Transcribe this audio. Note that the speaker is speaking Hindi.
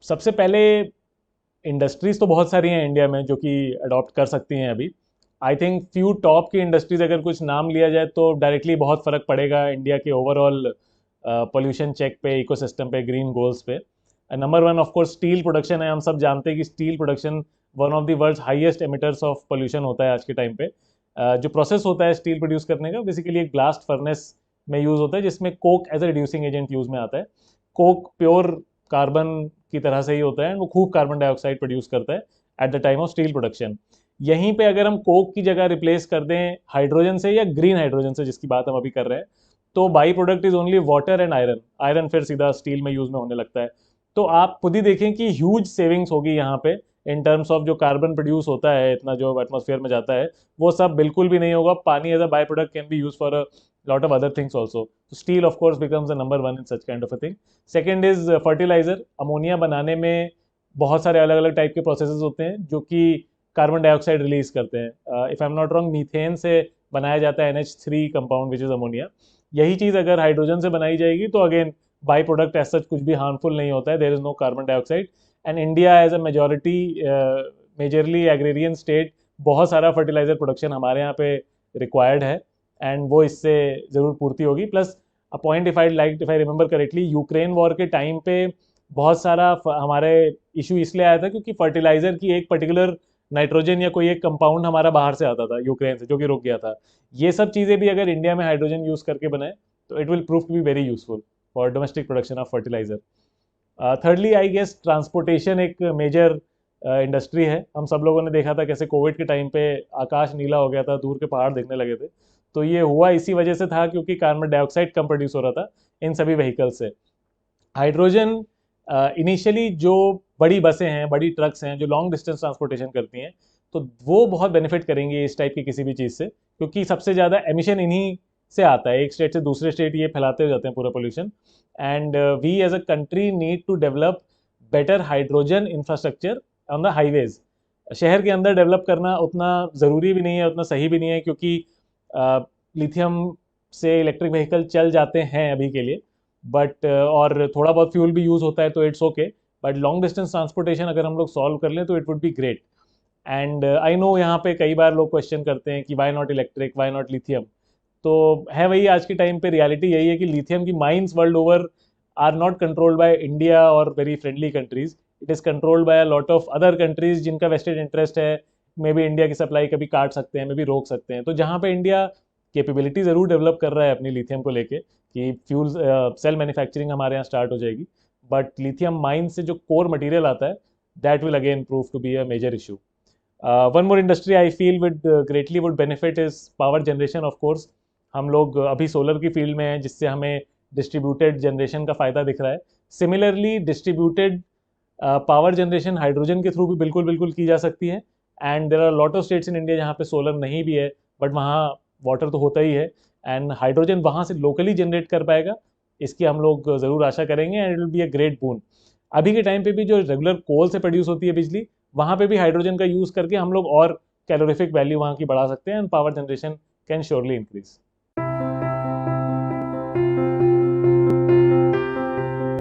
सबसे पहले इंडस्ट्रीज तो बहुत सारी हैं इंडिया में जो कि अडॉप्ट कर सकती हैं अभी। आई थिंक फ्यू टॉप की इंडस्ट्रीज अगर कुछ नाम लिया जाए तो डायरेक्टली बहुत फर्क पड़ेगा इंडिया के ओवरऑल पोल्यूशन चेक पे, इकोसिस्टम पे, ग्रीन गोल्स पे। Number one of course steel production है। हम सब जानते हैं कि steel production one of the world's highest emitters of pollution होता है आज के टाइम पे। जो प्रोसेस होता है स्टील प्रोड्यूस करने का, बेसिकली एक ब्लास्ट फर्नेस में यूज होता है जिसमें coke as a reducing agent use में आता है। कोक प्योर कार्बन की तरह से ही होता है, वो खूब कार्बन डाइऑक्साइड प्रोड्यूस करता है at the time of steel production. यहीं पे अगर हम कोक की जगह रिप्लेस कर दें हाइड्रोजन से या ग्रीन हाइड्रोजन से, जिसकी बात हम अभी कर रहे हैं, तो by product is only water and iron. Iron फिर सीधा स्टील में यूज में होने लगता है। तो आप खुद ही देखें कि ह्यूज सेविंग्स होगी यहाँ पे इन टर्म्स ऑफ जो कार्बन प्रोड्यूस होता है, इतना जो एटमॉस्फेयर में जाता है वो सब बिल्कुल भी नहीं होगा। पानी as a by product can be use for a lot of other things also. So steel of course becomes the number one in such kind of a thing. Second is fertilizer. Ammonia बनाने में बहुत सारे अलग अलग टाइप के प्रोसेसेस होते हैं जो कि कार्बन डाइऑक्साइड रिलीज करते हैं। If I am not wrong, methane से बनाया जाता है NH3 compound which is ammonia. यही चीज़ अगर हाइड्रोजन से बनाई जाएगी तो again by product as such कुछ भी हार्मफुल नहीं होता है, there is no carbon dioxide. And India as a majority majorly agrarian state, बहुत सारा फर्टिलाइजर प्रोडक्शन हमारे यहाँ पे रिक्वायर्ड है एंड वो इससे ज़रूर पूर्ति होगी। Plus a point if I remember correctly, Ukraine war के टाइम पे बहुत सारा हमारे इशू इसलिए आया था क्योंकि फर्टिलाइजर की एक पर्टिकुलर नाइट्रोजन या कोई एक कंपाउंड हमारा बाहर से आता था यूक्रेन से, जो कि रुक गया था। ये सब चीज़ें भी अगर इंडिया में हाइड्रोजन यूज़ करके बनाए तो it will prove to be very useful for domestic production of fertiliser. Thirdly I guess transportation एक मेजर इंडस्ट्री है। हम सब लोगों ने देखा था कैसे कोविड के टाइम पे आकाश नीला हो गया था, दूर के पहाड़ दिखने लगे थे। तो ये हुआ इसी वजह से था क्योंकि कार्बन डाइऑक्साइड कम प्रोड्यूस हो रहा था इन सभी व्हीकल से। हाइड्रोजन इनिशियली जो बड़ी बसें हैं, बड़ी ट्रक्स हैं जो लॉन्ग डिस्टेंस ट्रांसपोर्टेशन करती हैं, तो वो बहुत बेनिफिट करेंगे इस टाइप की किसी भी चीज़ से, क्योंकि सबसे ज़्यादा एमिशन इन्हीं से आता है। एक स्टेट से दूसरे स्टेट ये फैलाते हो जाते हैं पूरा pollution. And we as a country need to develop better hydrogen infrastructure on the highways. शहर के अंदर डेवलप करना उतना ज़रूरी भी नहीं है, उतना सही भी नहीं है, क्योंकि लिथियम से इलेक्ट्रिक व्हीकल चल जाते हैं अभी के लिए, बट और थोड़ा बहुत फ्यूल भी यूज़ होता है तो it's okay. But long distance transportation अगर हम लोग सॉल्व कर लें तो it would be great. And I know यहाँ पे कई बार लोग क्वेश्चन करते हैं कि why not electric, why not lithium. तो है वही, आज के टाइम पे रियलिटी यही है कि लिथियम की mines world over are not controlled by India और very friendly countries. It is controlled by a lot of other countries जिनका वेस्टेड इंटरेस्ट है। मे बी इंडिया की सप्लाई कभी काट सकते हैं, मे बी रोक सकते हैं। तो जहाँ पे इंडिया कैपेबिलिटी ज़रूर डेवलप कर रहा है अपनी लिथियम को लेके कि फ्यूल सेल मैन्युफैक्चरिंग हमारे यहाँ स्टार्ट हो जाएगी, बट लिथियम माइन से जो कोर मटेरियल आता है that will again prove to be a major issue. One more industry I feel with greatly would benefit is power generation. Of course हम लोग अभी सोलर की फील्ड में हैं जिससे हमें डिस्ट्रीब्यूटेड जनरेशन का फ़ायदा दिख रहा है। Similarly distributed power generation hydrogen के थ्रू भी बिल्कुल बिल्कुल की जा सकती है। And there are lot of states in India जहाँ पे सोलर नहीं भी है बट वहाँ वाटर तो होता ही है, एंड हाइड्रोजन वहाँ से लोकली जनरेट कर पाएगा। इसकी हम लोग ज़रूर आशा करेंगे and it will be a great boon. अभी के टाइम पे भी जो रेगुलर कोल से प्रोड्यूस होती है बिजली, वहाँ पे भी हाइड्रोजन का यूज़ करके हम लोग और कैलोरीफिक वैल्यू वहाँ की बढ़ा सकते हैं and power generation can surely increase.